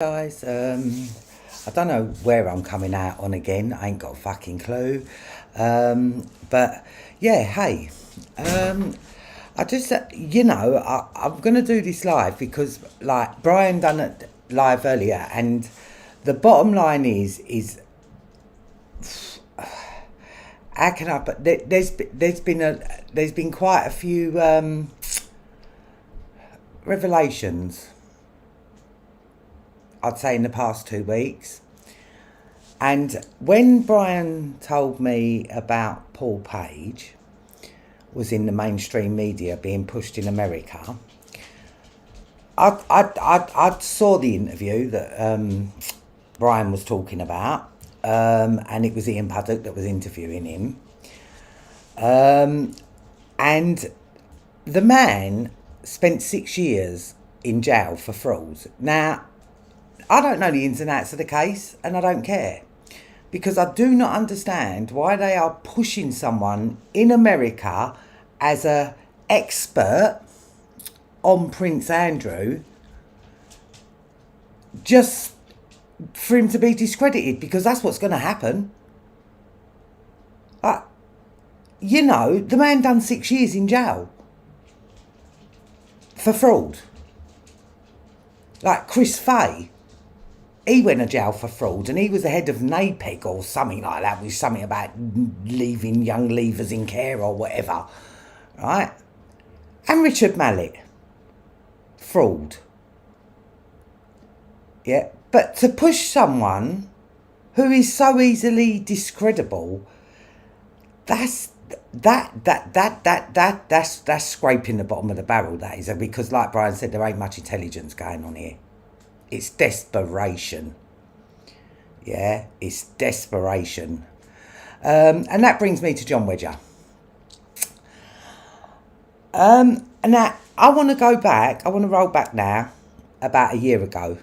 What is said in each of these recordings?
Guys, I don't know where I'm coming out on again. I ain't got a fucking clue. But yeah, hey, I just, I'm gonna do this live because like Brian done it live earlier, and the bottom line is how can I? But there's been quite a few revelations, I'd say, in the past 2 weeks. And when Brian told me about Paul Page was in the mainstream media being pushed in America, I saw the interview that Brian was talking about, and it was Ian Puddock that was interviewing him. And the man spent 6 years in jail for fraud. Now, I don't know the ins and outs of the case, and I don't care. Because I do not understand why they are pushing someone in America as an expert on Prince Andrew just for him to be discredited, because that's what's going to happen. The man done 6 years in jail for fraud. Like Chris Fay, he went to jail for fraud, and he was the head of NAPEG or something like that, with something about leaving young leavers in care or whatever, right? And Richard Mallett, fraud. Yeah, but to push someone who is so easily discreditable, that's scraping the bottom of the barrel, that is, because like Brian said, there ain't much intelligence going on here. It's desperation. Yeah, it's desperation. And that brings me to Jon Wedger. Now, I want to roll back now about a year ago,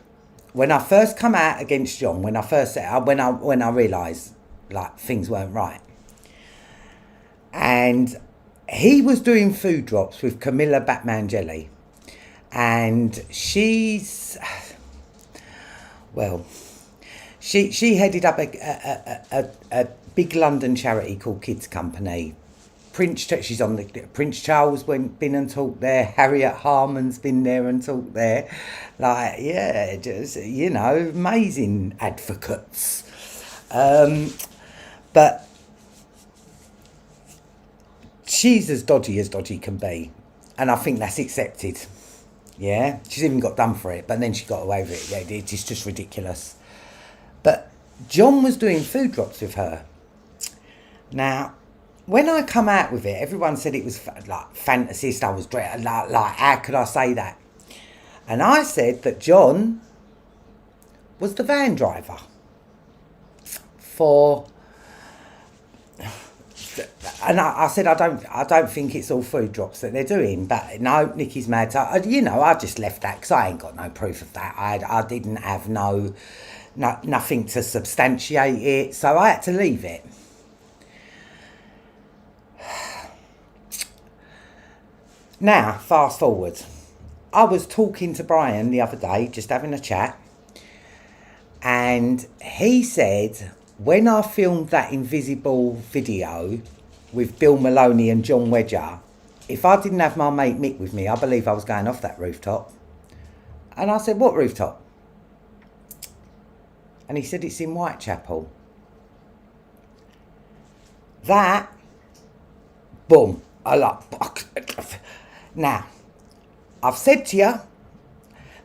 when I first come out against Jon, when I realised like things weren't right. And he was doing food drops with Camilla Batmangeli, and she's, well, she headed up a big London charity called Kids Company. She's on the Prince Charles been and talked there. Harriet Harman's been there and talked there. Like, yeah, just, amazing advocates. But she's as dodgy can be, and I think that's accepted. Yeah, she's even got done for it, but then she got away with it. Yeah, it's just ridiculous. But Jon was doing food drops with her. Now, when I come out with it, everyone said it was like fantasist. I was like, how could I say that? And I said that Jon was the van driver for. And I said, I don't think it's all food drops that they're doing. But no, Nikki's mad. So, I just left that because I ain't got no proof of that. I didn't have nothing to substantiate it. So I had to leave it. Now, fast forward. I was talking to Brian the other day, just having a chat. And he said, when I filmed that Invisible video with Bill Maloney and Jon Wedger, if I didn't have my mate Mick with me, I believe I was going off that rooftop. And I said, what rooftop? And he said, it's in Whitechapel. That, boom, I like. Now, I've said to you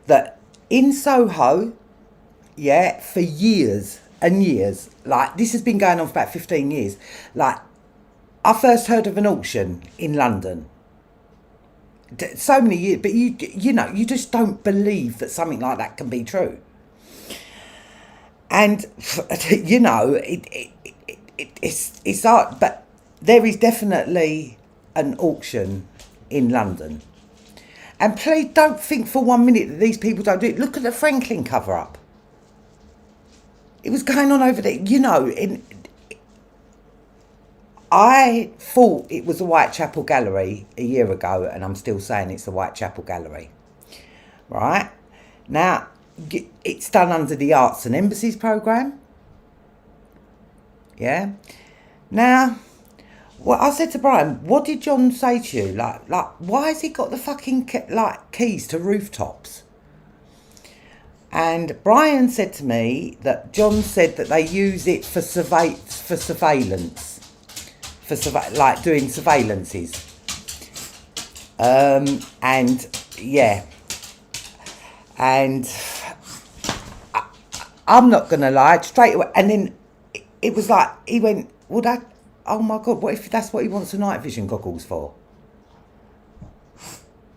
that in Soho, yeah, for years and years, like, this has been going on for about 15 years. Like, I first heard of an auction in London so many years, but you just don't believe that something like that can be true. And it's art, but there is definitely an auction in London. And please don't think for 1 minute that these people don't do it. Look at the Franklin cover up. It was going on over there, I thought it was the Whitechapel Gallery a year ago, and I'm still saying it's the Whitechapel Gallery. Right? Now, it's done under the Arts and Embassies programme. Yeah. Now, well, I said to Brian, what did John say to you? Like, why has he got the fucking keys to rooftops? And Brian said to me that John said that they use it for surveillance, like doing surveillances. And yeah, and I'm not gonna lie, straight away. And then it was like he went, "Well, that, oh my God, what if that's what he wants the night vision goggles for?"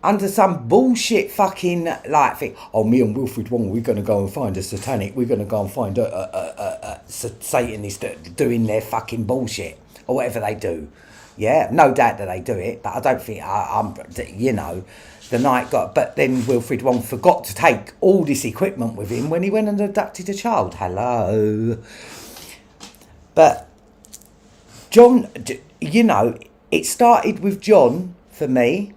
Under some bullshit fucking like thing. Oh, me and Wilfred Wong, we're going to go and find a satanic. We're going to go and find a Satanist doing their fucking bullshit or whatever they do. Yeah, no doubt that they do it, but I don't think I'm. You know, the night got. But then Wilfred Wong forgot to take all this equipment with him when he went and abducted a child. Hello. But John, you know, it started with John for me.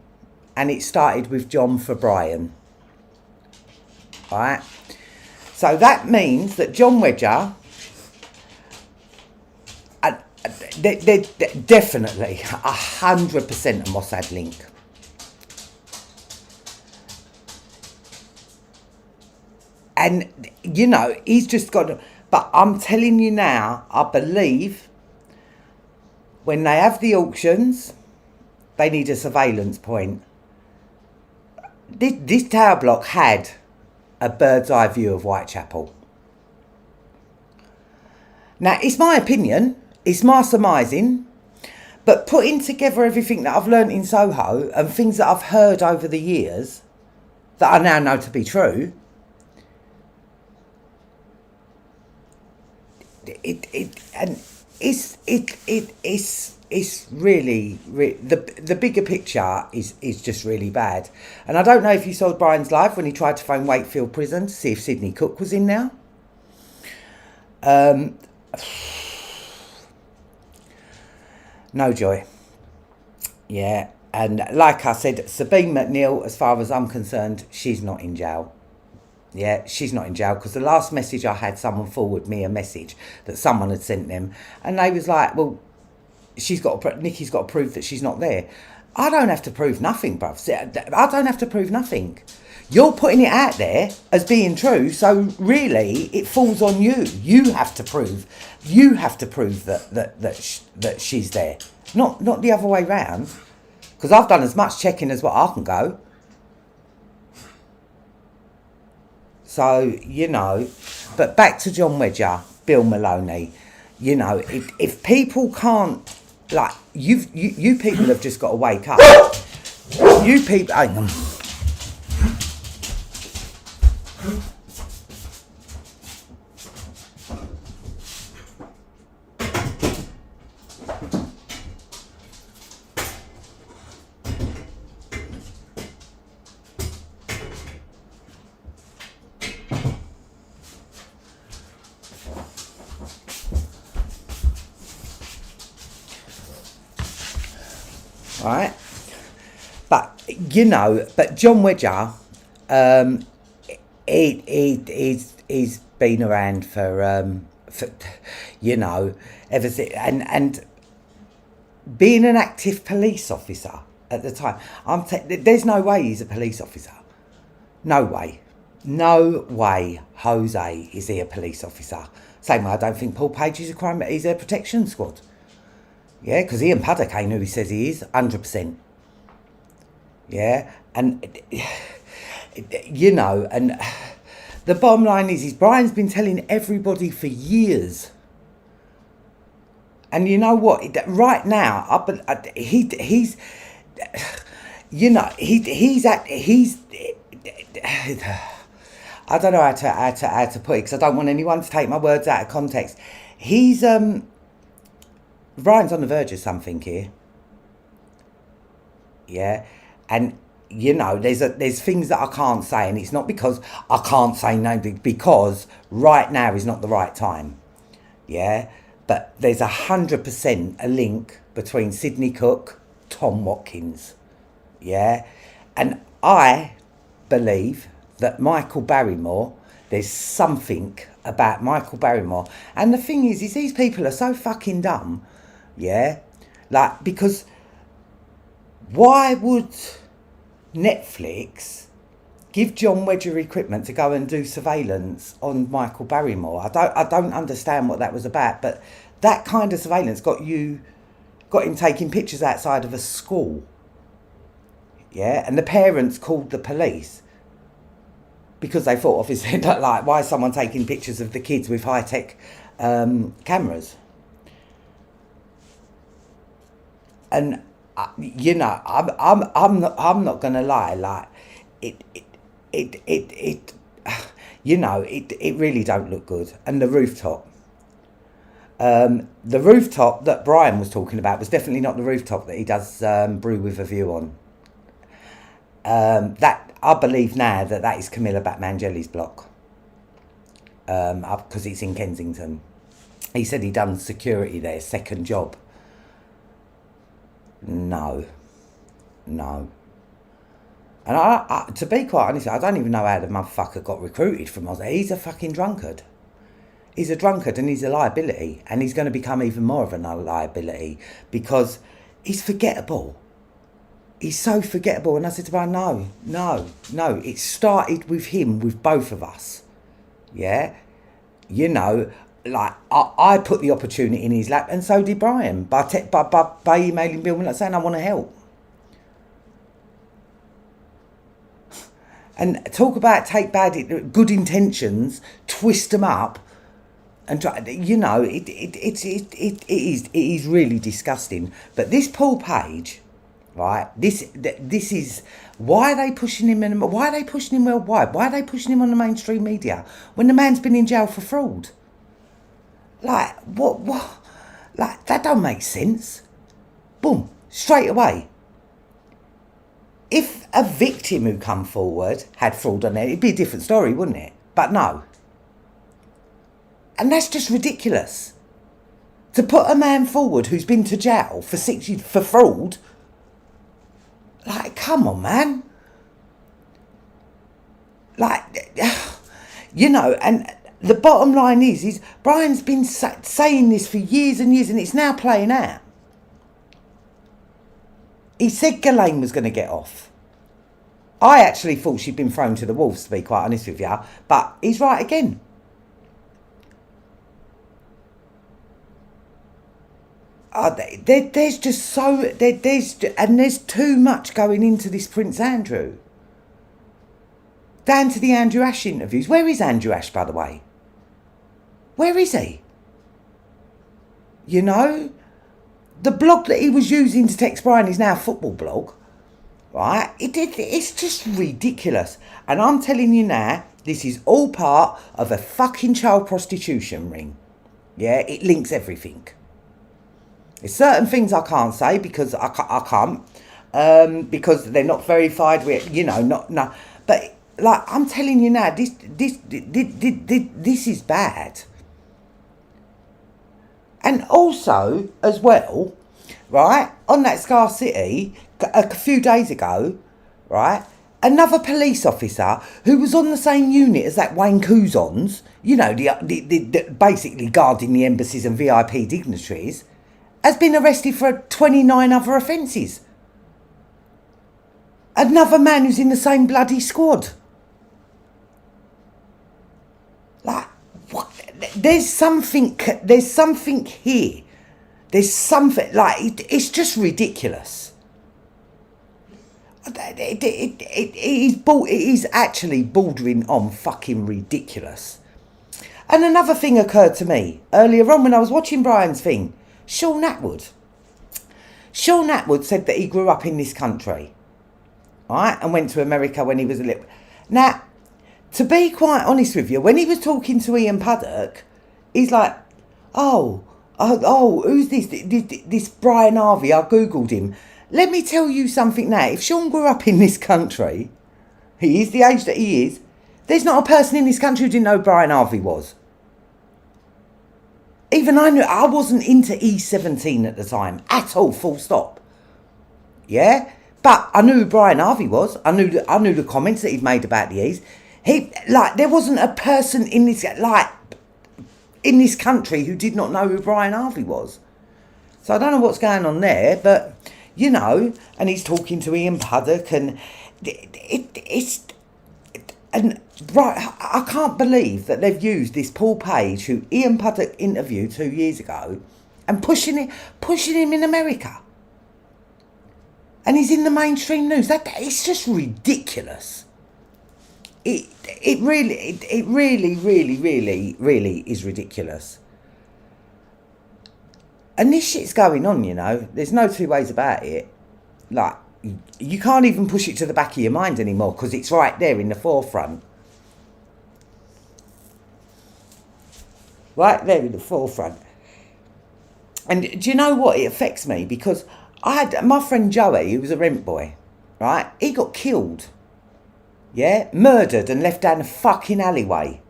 And it started with John for Brian. Alright? So that means that John Wedger, they're definitely 100% a Mossad link. And, you know, he's just got to... But I'm telling you now, I believe when they have the auctions, they need a surveillance point. This tower block had a bird's eye view of Whitechapel. Now, it's my opinion, it's my surmising, but putting together everything that I've learnt in Soho and things that I've heard over the years that I now know to be true, it's really the bigger picture is just really bad. And I don't know if you saw Brian's live when he tried to phone Wakefield Prison to see if Sidney Cook was in there. No joy. Yeah, and like I said, Sabine McNeil, as far as I'm concerned, she's not in jail. Yeah, she's not in jail, because the last message I had, someone forward me a message that someone had sent them, and they was like, well, Nikki's got to prove that she's not there. I don't have to prove nothing, bruv. I don't have to prove nothing. You're putting it out there as being true, so really it falls on you. You have to prove that she's there, not the other way round. Because I've done as much checking as what I can go. So, you know, but back to John Wedger, Bill Maloney. You know, if people can't, like, you people have just got to wake up. You people, hang on. Right, but you know, but John Wedger, he's been around for you know, ever since, and being an active police officer at the time, there's no way he's a police officer. No way, Jose, is he a police officer? Same way I don't think Paul Page is he's a protection squad. Yeah, because Ian Puddock ain't who he says he is, 100%. Yeah, and, you know, and the bottom line is Brian's been telling everybody for years. And you know what? Right now, he's, you know, he's I don't know how to put it, because I don't want anyone to take my words out of context. He's, Brian's on the verge of something here. Yeah, and you know, there's things that I can't say, and it's not because I can't say no, because right now is not the right time. Yeah, but there's 100% a link between Sidney Cook, Tom Watkins. Yeah, and I believe that Michael Barrymore there's something about Michael Barrymore. And the thing is these people are so fucking dumb, yeah? Like, because why would Netflix give John Wedger equipment to go and do surveillance on Michael Barrymore? I don't understand what that was about, but that kind of surveillance got him taking pictures outside of a school. Yeah, and the parents called the police because they thought, obviously, like, why is someone taking pictures of the kids with high-tech cameras? And you know, I'm not gonna lie, like it you know, it really don't look good. And the rooftop that Brian was talking about was definitely not the rooftop that he does Brew with a View on. That I believe now that is Camilla Batmangeli's block, because it's in Kensington. He said he done security there, second job. No. And I to be quite honest, I don't even know how the motherfucker got recruited from Oz. He's a fucking drunkard. He's a drunkard and he's a liability, and he's going to become even more of a liability because he's forgettable. He's so forgettable. And I said to Brian, no. It started with him, with both of us. Yeah? You know, like, I put the opportunity in his lap, and so did Brian, by emailing Bill saying, I want to help. And talk about take good intentions, twist them up, and try, you know, it is really disgusting. But this Paul Page, right? This is why are they pushing him in? Why are they pushing him worldwide? Why are they pushing him on the mainstream media when the man's been in jail for fraud? Like, what? Like, that don't make sense. Boom, straight away. If a victim who come forward had fraud on it, it'd be a different story, wouldn't it? But no. And that's just ridiculous. To put a man forward who's been to jail for 6 years for fraud, like, come on, man. Like, you know, and the bottom line is Brian's been saying this for years and years, and it's now playing out. He said Ghislaine was going to get off. I actually thought she'd been thrown to the wolves, to be quite honest with you, but he's right again. There's just so there's too much going into this Prince Andrew. Down to the Andrew Ash interviews. Where is Andrew Ash, by the way? Where is he? You know, the blog that he was using to text Brian is now a football blog, right? It's just ridiculous. And I'm telling you now, this is all part of a fucking child prostitution ring. Yeah, it links everything. There's certain things I can't say because I can't, because they're not verified. You know, no. But like, I'm telling you now, this is bad. And also, as well, right, on that Scar City, a few days ago, right, another police officer who was on the same unit as that Wayne Couzons, you know, the basically guarding the embassies and VIP dignitaries, has been arrested for 29 other offences. Another man who's in the same bloody squad. Like, what? There's something here. There's something, like, it's just ridiculous. It is actually bordering on fucking ridiculous. And another thing occurred to me earlier on when I was watching Brian's thing. Sean Atwood said that he grew up in this country, right, and went to America when he was a little. Now, to be quite honest with you, when he was talking to Ian Puddock, he's like, oh, who's this? This Brian Harvey, I googled him. Let me tell you something now. If Sean grew up in this country, he is the age that he is, there's not a person in this country who didn't know who Brian Harvey was. Even I wasn't into E17 at the time, at all, full stop. Yeah? But I knew who Brian Harvey was. I knew the comments that he'd made about the E's. There wasn't a person in this country who did not know who Brian Harvey was. So I don't know what's going on there, but, and he's talking to Ian Puddock, and I can't believe that they've used this Paul Page, who Ian Puddock interviewed 2 years ago, and pushing him in America. And he's in the mainstream news. It's just ridiculous. It really, really, really, really is ridiculous. And this shit's going on, There's no two ways about it. You can't even push it to the back of your mind anymore because it's right there in the forefront. Right there in the forefront. And do you know what? It affects me because I had my friend Joey, who was a rent boy, right? He got killed. Yeah? Murdered and left down a fucking alleyway.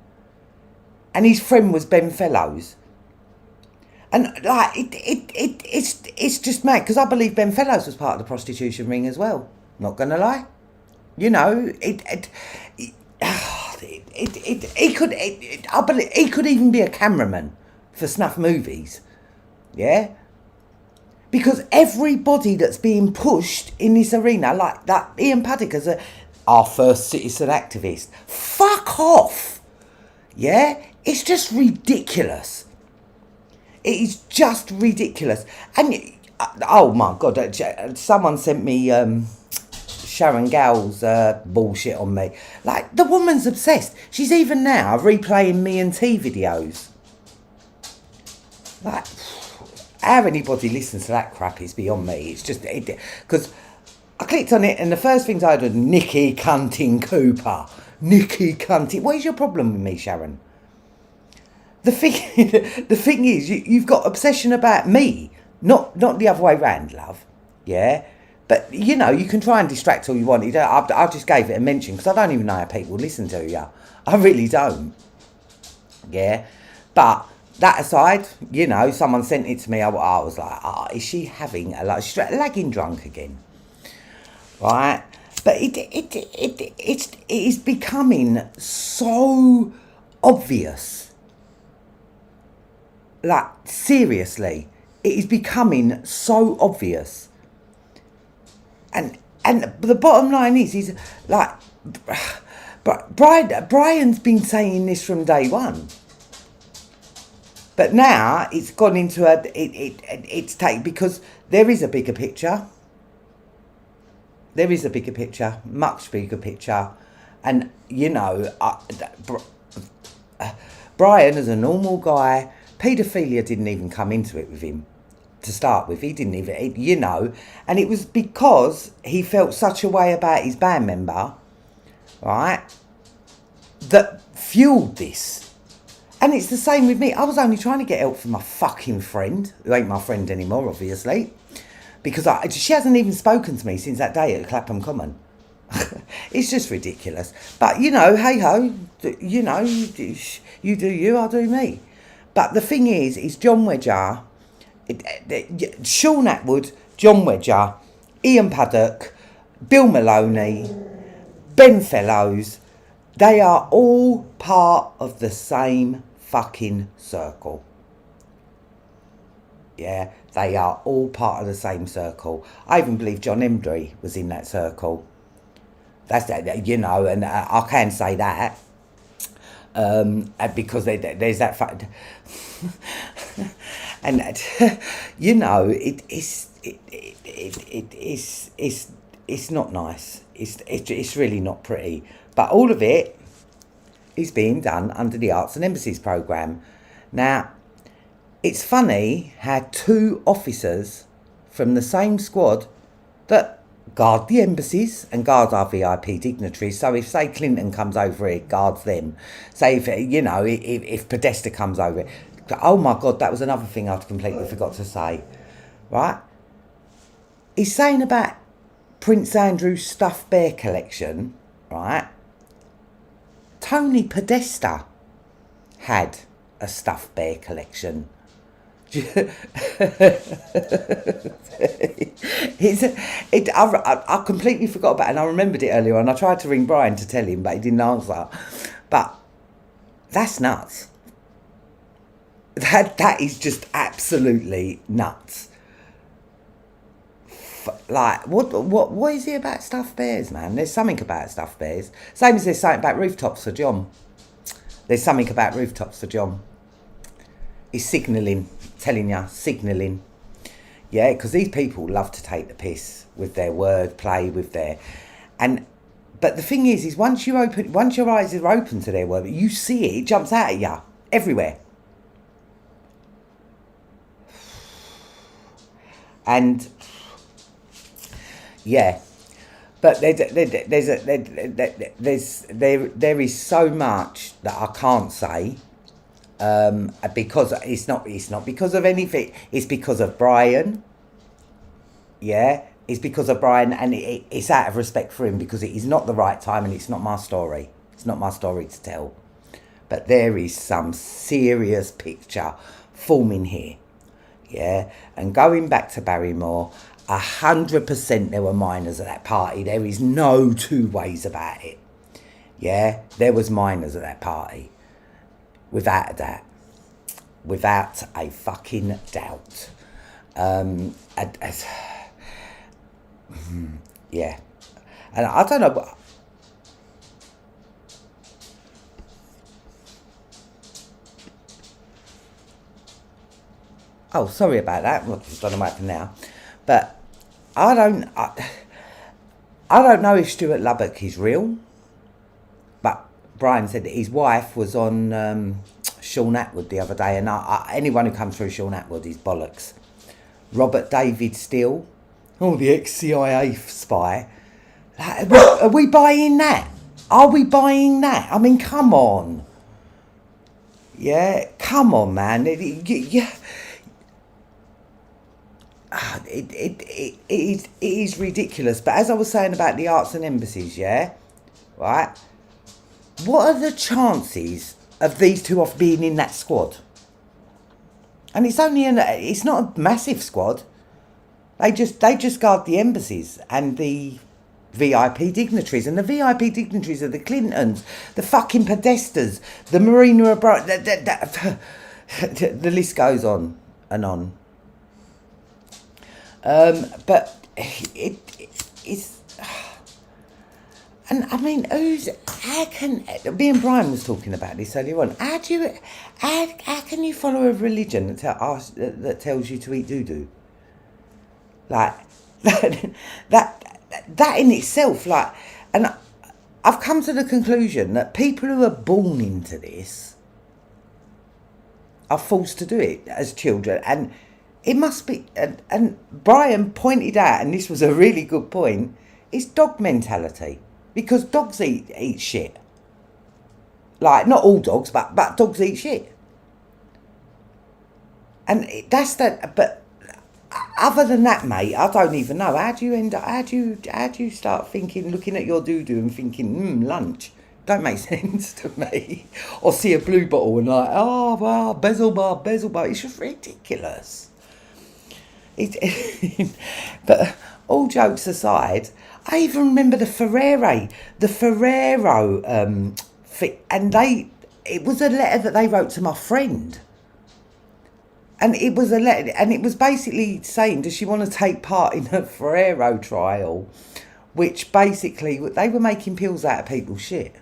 And his friend was Ben Fellows. And it's just mad because I believe Ben Fellows was part of the prostitution ring as well. Not gonna lie, he could even be a cameraman for snuff movies, yeah. Because everybody that's being pushed in this arena, like that Ian Puddock as our first citizen activist, fuck off, yeah. It's just ridiculous. It is just ridiculous. And, oh my God, someone sent me Sharon Gow's bullshit on me. The woman's obsessed. She's even now replaying Me and T videos. How anybody listens to that crap is beyond me. It's just, because I clicked on it and the first things I heard was Nikki Cunting Cooper. Nikki Cunting. What is your problem with me, Sharon? The thing is, you've got obsession about me, not the other way round, love. Yeah, but you can try and distract all you want. I just gave it a mention because I don't even know how people listen to you. I really don't. Yeah, but that aside, someone sent it to me. I was like, is she having she's lagging drunk again? Right, but it is becoming so obvious. Seriously, it is becoming so obvious. And the bottom line is Brian's been saying this from day one. But now it's gone into it's take because there is a bigger picture. There is a bigger picture, much bigger picture. And, Brian is a normal guy. Paedophilia didn't even come into it with him to start with. He didn't even, and it was because he felt such a way about his band member, right, that fueled this. And it's the same with me. I was only trying to get help from my fucking friend, who ain't my friend anymore, obviously, because she hasn't even spoken to me since that day at Clapham Common. It's just ridiculous. But, hey-ho, you do you, I'll do me. But the thing is John Wedger, Sean Atwood, John Wedger, Ian Puddock, Bill Maloney, Ben Fellows, they are all part of the same fucking circle. Yeah, they are all part of the same circle. I even believe John Embry was in that circle. That's that, and I can say that. Because there's that fact, and it's not nice. It's really not pretty. But all of it is being done under the Arts and Embassies programme. Now, it's funny how 2 officers from the same squad that guard the embassies and guard our VIP dignitaries. So if, say, Clinton comes over here, guards them. Say, if Podesta comes over here. Oh, my God, that was another thing I completely forgot to say. Right? He's saying about Prince Andrew's stuffed bear collection, right? Tony Podesta had a stuffed bear collection. I completely forgot about it, and I remembered it earlier, and I tried to ring Brian to tell him, but he didn't answer. But that's nuts. That is just absolutely nuts. Like, what is it about stuffed bears, man? There's something about stuffed bears. Same as there's something about rooftops for John. There's something about rooftops for John. He's signalling, telling you, signalling. Yeah, because these people love to take the piss with their wordplay, with their... But the thing is once your eyes are open to their word, you see it jumps out at you everywhere. And yeah, but there is so much that I can't say, because it's not because of anything. It's because of Brian. Yeah, it's because of Brian, and it's out of respect for him, because it is not the right time, and it's not my story. It's not my story to tell. But there is some serious picture forming here. Yeah, and going back to Barrymore, 100% there were minors at that party. There is no two ways about it. Yeah, there was minors at that party, without a doubt, without a fucking doubt. Yeah, and I don't know. Oh, sorry about that. Well, I don't know what happened now, but I don't know if Stuart Lubbock is real. But Brian said that his wife was on Sean Atwood the other day, and anyone who comes through Sean Atwood is bollocks. Robert David Steele, the ex-CIA spy. Like, are we buying that? Are we buying that? I mean, come on. Yeah, come on, man. Yeah. It is ridiculous. But as I was saying about the arts and embassies, yeah, right? What are the chances of these two off being in that squad? And it's not a massive squad. They just guard the embassies and the VIP dignitaries, and the VIP dignitaries are the Clintons, the fucking Podestas, the Marina Abramović. The list goes on and on. But it's, and I mean, me and Brian was talking about this earlier on. How can you follow a religion that tells you to eat doo-doo? Like that in itself, like, and I've come to the conclusion that people who are born into this are forced to do it as children, and it must be, and Brian pointed out, and this was a really good point, it's dog mentality, because dogs eat shit. Like, not all dogs, but dogs eat shit. And that's that. But other than that, mate, I don't even know. How do you start thinking, looking at your doo-doo and thinking, lunch? Don't make sense to me. Or see a blue bottle and like, oh, wow, bezel bar. It's just ridiculous. But all jokes aside, I even remember the Ferrero, and it was a letter that they wrote to my friend. And it was a letter, and it was basically saying, does she want to take part in a Ferrero trial? Which basically, they were making pills out of people's shit.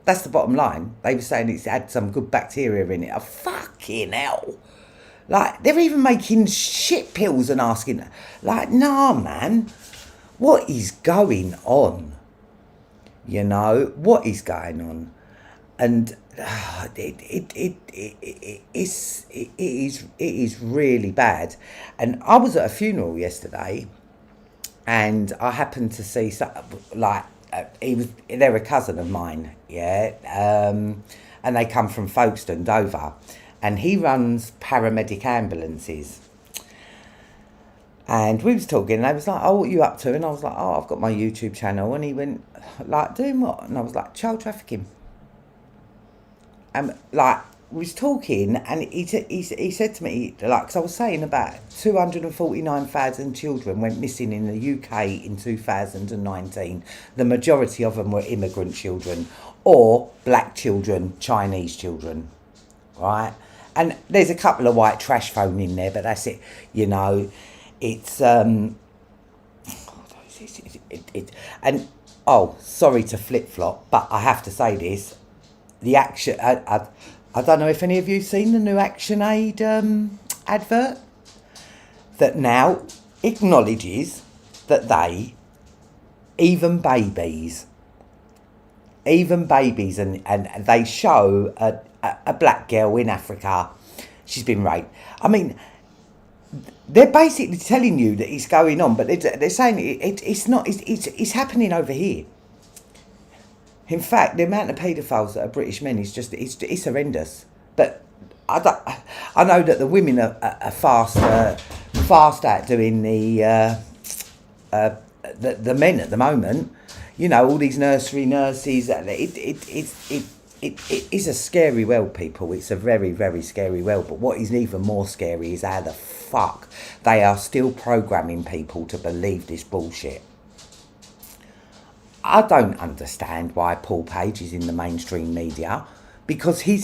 That's the bottom line. They were saying it's had some good bacteria in it. Oh, fucking hell. Like, they're even making shit pills and asking, like, nah, man, what is going on? You know, what is going on? And it is really bad. And I was at a funeral yesterday, and I happened to see they're a cousin of mine, yeah, and they come from Folkestone, Dover, and he runs paramedic ambulances. And we was talking, and I was like, oh, what are you up to? And I was like, oh, I've got my YouTube channel. And he went, like, doing what? And I was like, child trafficking. Like, was talking, and he said to me, like, because I was saying about 249,000 children went missing in the UK in 2019. The majority of them were immigrant children or black children, Chinese children, right? And there's a couple of white trash thrown in there, but that's it. You know, it's and sorry to flip flop, but I have to say this: the action. I don't know if any of you've seen the new ActionAid advert that now acknowledges that even babies, and they show a black girl in Africa, she's been raped. I mean, they're basically telling you that it's going on, but they're saying it's not. It's happening over here. In fact, the amount of paedophiles that are British men is just it's horrendous. But I know that the women are fast at doing the men at the moment. You know, all these nursery nurses. It is a scary world, people. It's a very, very scary world. But what is even more scary is how the fuck they are still programming people to believe this bullshit. I don't understand why Paul Page is in the mainstream media, because he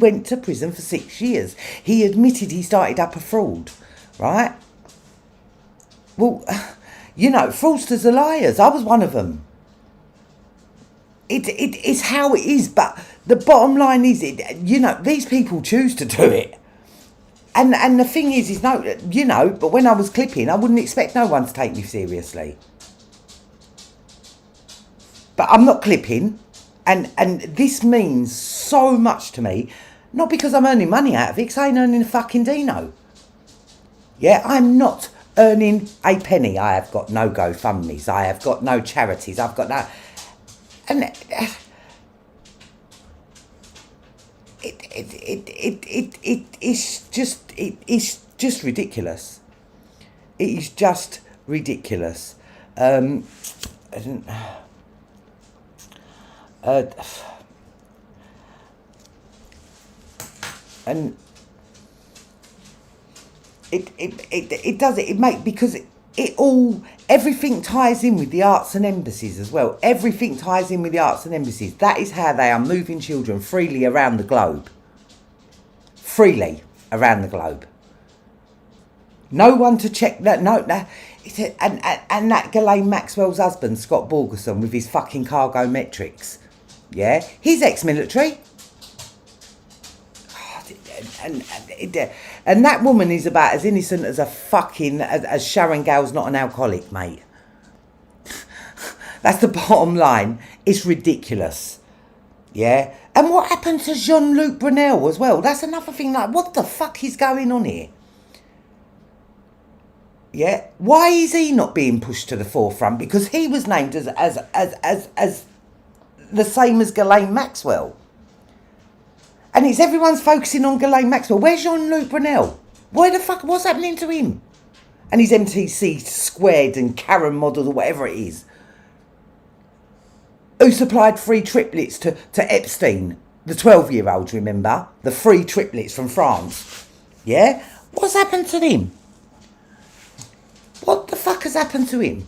went to prison for 6 years. He admitted he started up a fraud, right? Well, you know, fraudsters are liars. I was one of them. It's how it is, but the bottom line is, you know, these people choose to do it. And the thing is no, you know, but when I was clipping, I wouldn't expect no one to take me seriously. But I'm not clipping, and this means so much to me, not because I'm earning money out of it, because I ain't earning a fucking dino. Yeah, I'm not earning a penny. I have got no GoFundMes. I have got no charities. I've got no... And it's just ridiculous. It is just ridiculous. And it does it make, because everything ties in with the arts and embassies as well. Everything ties in with the arts and embassies. That is how they are moving children freely around the globe. Freely around the globe. No one to check that. No. And that Ghislaine Maxwell's husband, Scott Borgerson, with his fucking cargo metrics. Yeah, he's ex-military. And that woman is about as innocent as as Sharon Gale's not an alcoholic, mate. That's the bottom line. It's ridiculous. Yeah? And what happened to Jean-Luc Brunel as well? That's another thing, like, what the fuck is going on here? Yeah? Why is he not being pushed to the forefront? Because he was named as the same as Ghislaine Maxwell. And it's everyone's focusing on Ghislaine Maxwell. Where's Jean-Luc Brunel? Where the fuck, what's happening to him? And his MTC squared and Karen model or whatever it is. Who supplied free triplets to Epstein, the 12-year-old, remember? The free triplets from France. Yeah? What's happened to him? What the fuck has happened to him?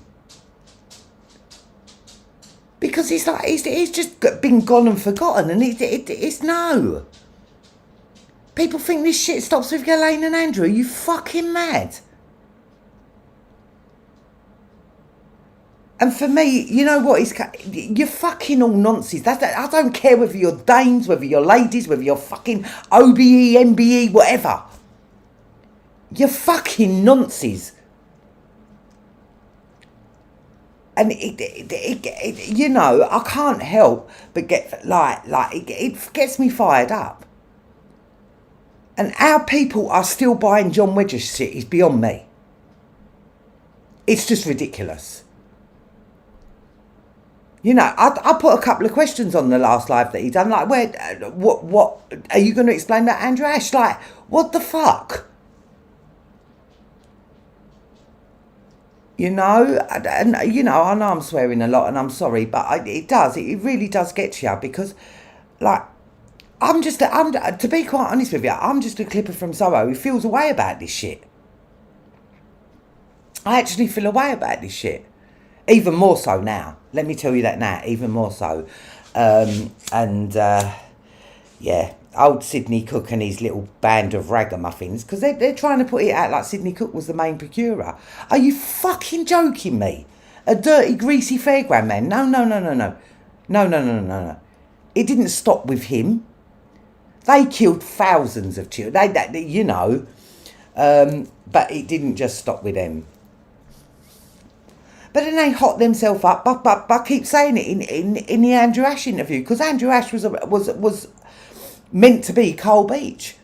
Because he's just been gone and forgotten, and it's no. People think this shit stops with Ghislaine and Andrew. Are you fucking mad? And for me, you know what? You're fucking all nonsense. I don't care whether you're dames, whether you're ladies, whether you're fucking OBE, MBE, whatever. You're fucking nonsense. And you know, I can't help but get it gets me fired up. And how people are still buying John Wedger's shit is beyond me. It's just ridiculous. You know, I put a couple of questions on the last live that he done. Like, what are you going to explain that, Andrew Ash? Like, what the fuck? You know, and you know, I know I'm swearing a lot, and I'm sorry, but it really does get to you, because, like, to be quite honest with you, I'm just a clipper from Soho who feels a way about this shit. I actually feel a way about this shit. Even more so now. Let me tell you that now, even more so. Yeah, old Sidney Cook and his little band of ragamuffins, because they're trying to put it out like Sidney Cook was the main procurer. Are you fucking joking me? A dirty, greasy fairground man? No. No. It didn't stop with him. They killed thousands of children. But it didn't just stop with them. But then they hot themselves up. But I keep saying it in the Andrew Ash interview, because Andrew Ash was meant to be Cole Beach.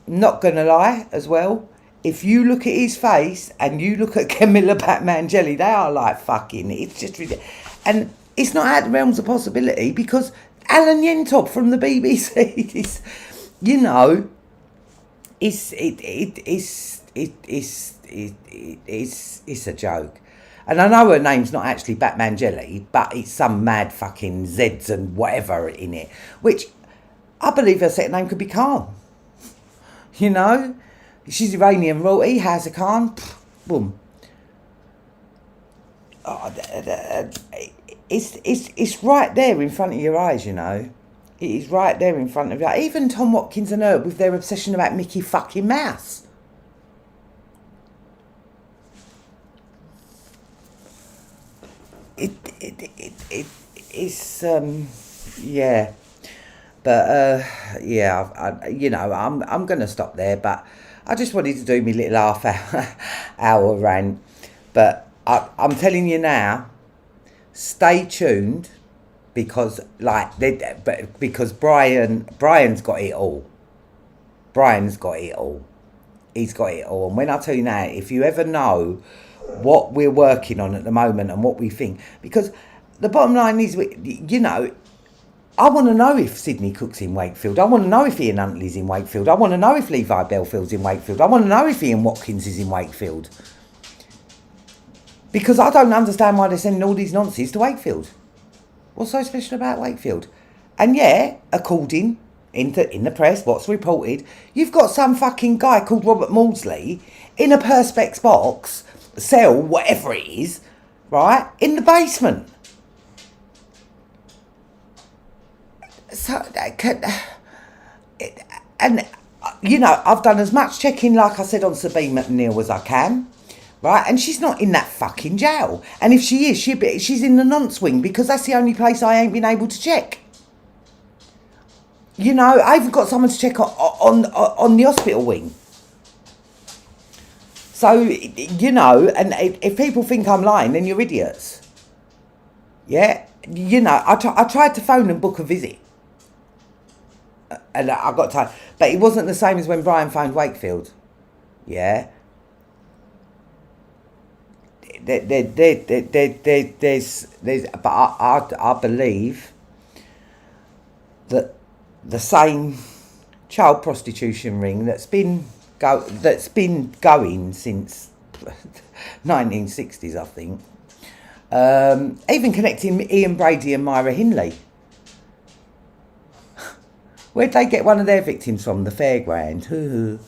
Not gonna lie, as well. If you look at his face and you look at Camilla Batmangeli, they are like fucking. It's just ridiculous. And it's not out of the realms of possibility, because Alan Yentop from the BBC is, it's a joke. And I know her name's not actually Batmangeli, but it's some mad fucking Zeds and whatever in it, which I believe her second name could be Khan. She's Iranian royalty, Hazza Khan, boom. It's right there in front of your eyes, It is right there in front of you. Even Tom Watkins and Herb with their obsession about Mickey fucking Mouse. It's yeah. But I'm gonna stop there. But I just wanted to do my little half-hour rant. But I'm telling you now, stay tuned, because because Brian's got it all. Brian's got it all. He's got it all. And when I tell you now, if you ever know what we're working on at the moment and what we think, because the bottom line is, I want to know if Sidney Cook's in Wakefield. I want to know if Ian Huntley's in Wakefield. I want to know if Levi Bellfield's in Wakefield. I want to know if Ian Watkins is in Wakefield. Because I don't understand why they're sending all these nonsense to Wakefield. What's so special about Wakefield? And yeah, according in the press, what's reported, you've got some fucking guy called Robert Maudsley in a Perspex box, cell, whatever it is, right, in the basement. So, I've done as much checking, like I said, on Sabine McNeil as I can, right? And she's not in that fucking jail. And if she is, she's in the nonce wing, because that's the only place I ain't been able to check. I even got someone to check on the hospital wing. So, and if people think I'm lying, then you're idiots. Yeah? I tried to phone and book a visit. And I got time. But it wasn't the same as when Brian phoned Wakefield. Yeah? There's but I believe that the same child prostitution ring that's been going since 1960s, I think. Even connecting Ian Brady and Myra Hindley. Where'd they get one of their victims from? The fairground.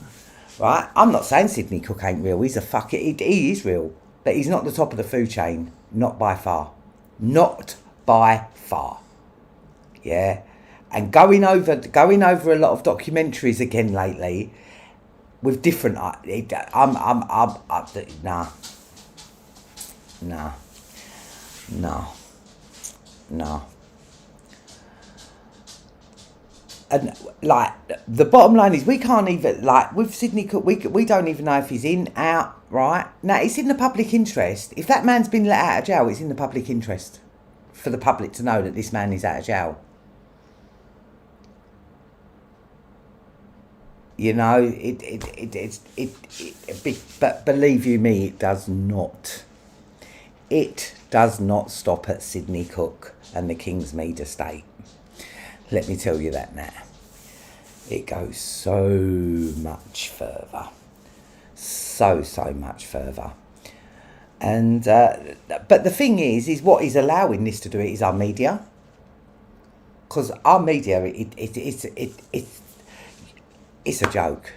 Right? I'm not saying Sidney Cook ain't real. He's he is real. But he's not the top of the food chain. Not by far. Not by far. Yeah? And going over a lot of documentaries again lately with different... No. And like the bottom line is, we can't even, like with Sidney Cook, we don't even know if he's in, out, right? Now it's in the public interest. If that man's been let out of jail, it's in the public interest for the public to know that this man is out of jail. But believe you me, it does not. It does not stop at Sidney Cook and the Kingsmead estate. Let me tell you that now. It goes so much further. So much further. And but the thing is what is allowing this to do it is our media, because our media, it's a joke.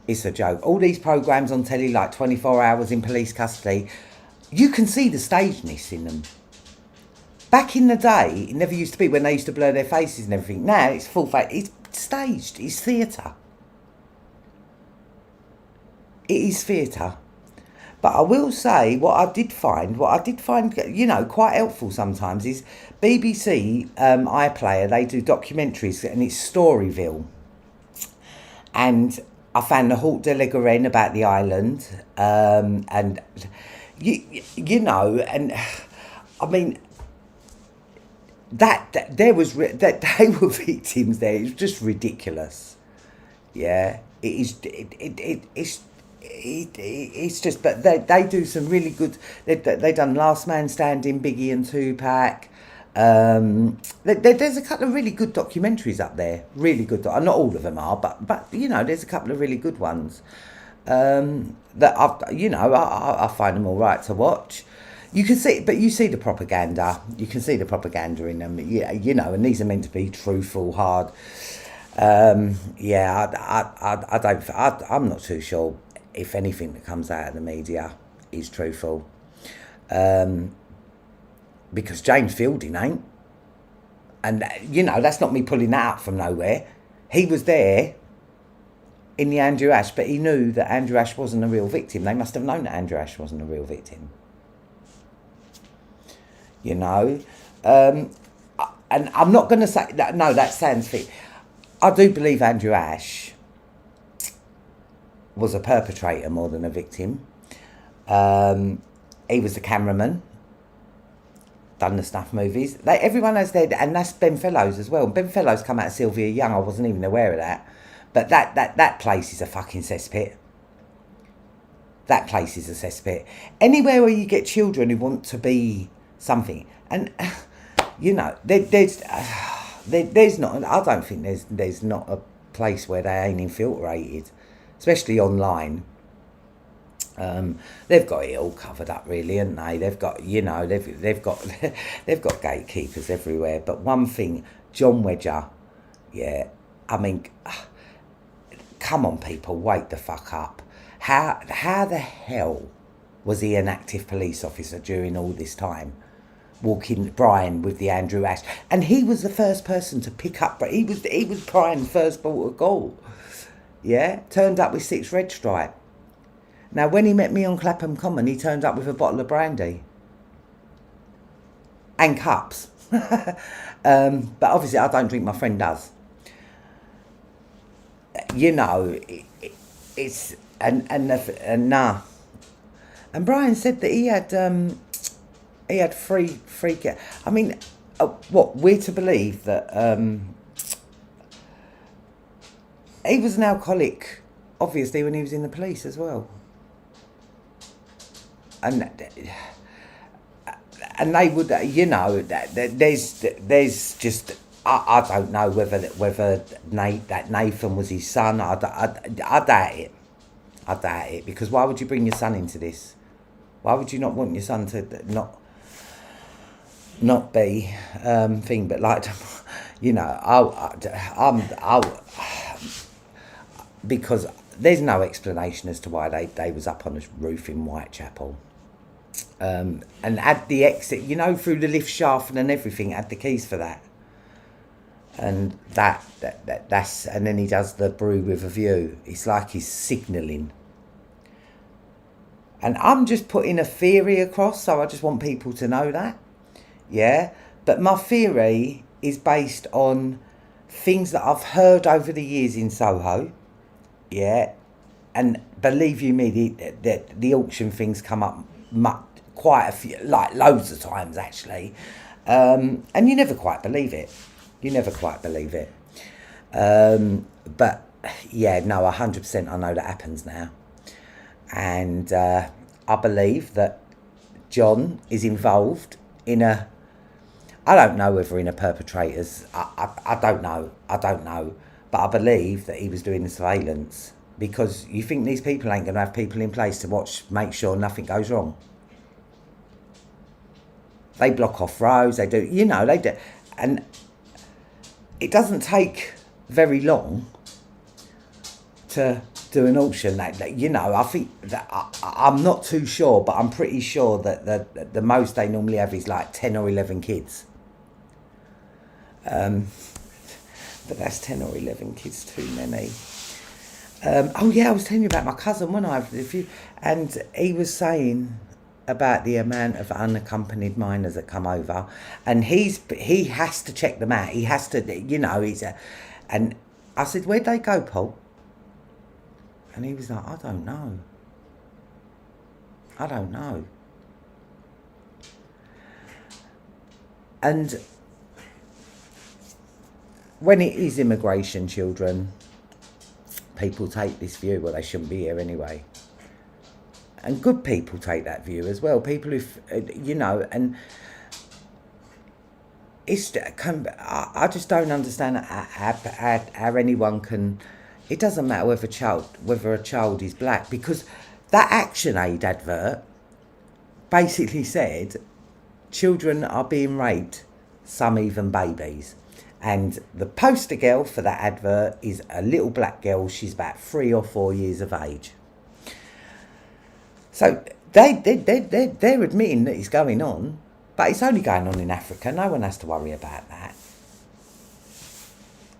It's a joke. All these programs on telly, like 24 Hours in Police Custody, you can see the stageness in them. Back in the day, it never used to be, when they used to blur their faces and everything. Now it's full face. It's staged. It's theatre. It is theatre. But I will say, what I did find, you know, quite helpful sometimes is BBC iPlayer. They do documentaries, and it's Storyville. And I found the Haute de la Garenne about the island, and you know, and I mean, that there was that they were victims there. It's just ridiculous. Yeah, it is. It's just, but they do some really good. They done Last Man Standing, Biggie and Tupac. There's a couple of really good documentaries up there. Really good. Not all of them are, but you know, there's a couple of really good ones. That I find them all right to watch. You can see, but you see the propaganda. You can see the propaganda in them. Yeah, you know, and these are meant to be truthful, hard. I'm not too sure if anything that comes out of the media is truthful. Because James Fielding ain't. And, you know, that's not me pulling that up from nowhere. He was there in the Andrew Ash, but he knew that Andrew Ash wasn't a real victim. They must have known that Andrew Ash wasn't a real victim. You know? And I'm not going to say... No, that sounds fit. I do believe Andrew Ash was a perpetrator more than a victim. He was the cameraman. Done the snuff movies. Everyone has their... And that's Ben Fellows as well. Ben Fellows come out of Sylvia Young. I wasn't even aware of that. But that place is a fucking cesspit. That place is a cesspit. Anywhere where you get children who want to be something. And, you know, there's not... I don't think there's not a place where they ain't infiltrated. Especially online. They've got it all covered up, really, haven't they? They've got, you know, they've got gatekeepers everywhere. But one thing, John Wedger, yeah, I mean, come on, people, wake the fuck up. How the hell was he an active police officer during all this time? Walking Brian with the Andrew Ash, and he was the first person to pick up. He was Brian's first port of call. Yeah, turned up with 6 red stripe. Now, when he met me on Clapham Common, he turned up with a bottle of brandy. And cups. But obviously, I don't drink, my friend does. You know, it's... nah. And Brian said that he had free... I mean, what, we're to believe that... he was an alcoholic, obviously, when he was in the police as well. And they would, you know, there's just, I don't know whether Nathan was his son. I doubt it. I doubt it, because why would you bring your son into this? Why would you not want your son to not be thing? But like, you know, because there's no explanation as to why they was up on the roof in Whitechapel. And had the exit, you know, through the lift shaft and everything, had the keys for that. And that's, and then he does the brew with a view. It's like he's signalling. And I'm just putting a theory across, so I just want people to know that. Yeah? But my theory is based on things that I've heard over the years in Soho. Yeah? And believe you me, the auction things come up quite a few, like loads of times actually. And you never quite believe it. But yeah, no, 100% I know that happens now. And I believe that John is involved in I don't know whether in a perpetrator's, I don't know. But I believe that he was doing the surveillance, because you think these people ain't going to have people in place to watch, make sure nothing goes wrong. They block off roads, they do, they do. And it doesn't take very long to do an auction. I think that I'm not too sure, but I'm pretty sure that the most they normally have is like 10 or 11 kids. But that's 10 or 11 kids too many. I was telling you about my cousin, wasn't I? And he was saying about the amount of unaccompanied minors that come over, and he has to check them out. He has to, and I said, where'd they go, Paul? And he was like, I don't know. And when it is immigration children, people take this view, well, they shouldn't be here anyway. And good people take that view as well. People who, and I just don't understand how anyone can. It doesn't matter whether a child is black, because that ActionAid advert basically said children are being raped, some even babies. And the poster girl for that advert is a little black girl. She's about 3 or 4 years of age. So they're admitting that it's going on, but it's only going on in Africa. No one has to worry about that.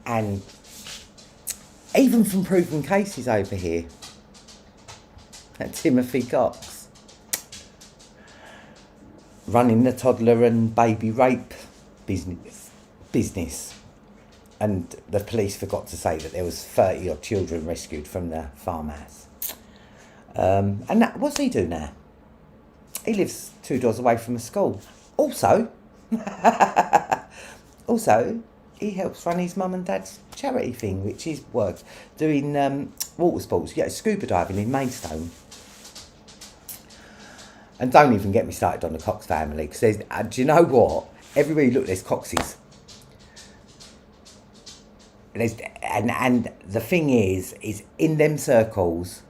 And even from proven cases over here, at Timothy Cox, running the toddler and baby rape business. And the police forgot to say that there was 30 odd children rescued from the farmhouse. What's he do now? He lives 2 doors away from a school. Also, he helps run his mum and dad's charity thing, which is work doing water sports, scuba diving in Maidstone. And don't even get me started on the Cox family, because do you know what? Everywhere you look, there's Coxes. And the thing is in them circles,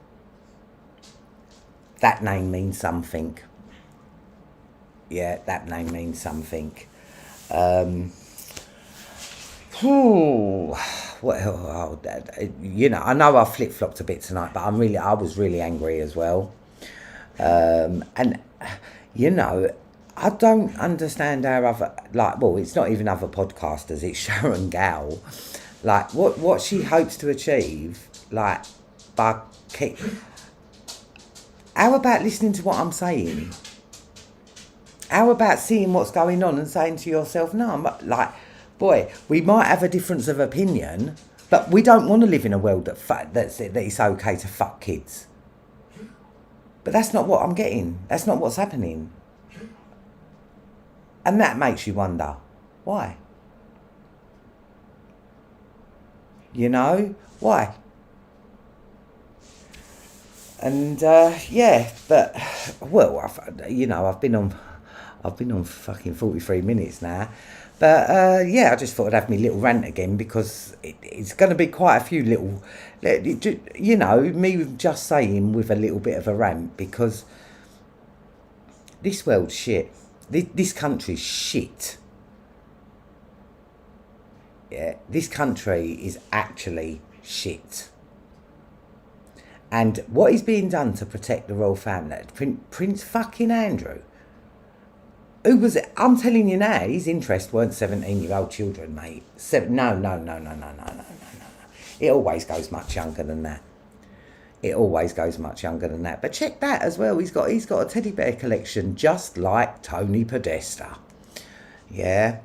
that name means something. Yeah, that name means something. I know I flip-flopped a bit tonight, but I was really angry as well. I don't understand how it's not even other podcasters, it's Sharon Gow, what she hopes to achieve, how about listening to what I'm saying? How about seeing what's going on and saying to yourself, no, boy, we might have a difference of opinion, but we don't want to live in a world that it's okay to fuck kids. But that's not what I'm getting. That's not what's happening. And that makes you wonder, why? Why? And I've been on fucking 43 minutes now. But I just thought I'd have my little rant again, because it's going to be quite a few little, me just saying with a little bit of a rant, because this world's shit. This country's shit. Yeah, this country is actually shit. And what is being done to protect the royal family? Prince fucking Andrew, who was, I'm telling you now, his interest weren't 17-year-old children, mate. No. It always goes much younger than that. But check that as well. He's got a teddy bear collection just like Tony Podesta. Yeah.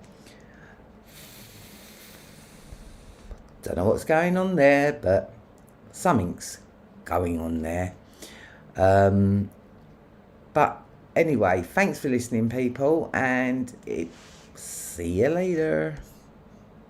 Don't know what's going on there, but something's going on there. But anyway, thanks for listening, people, and see you later.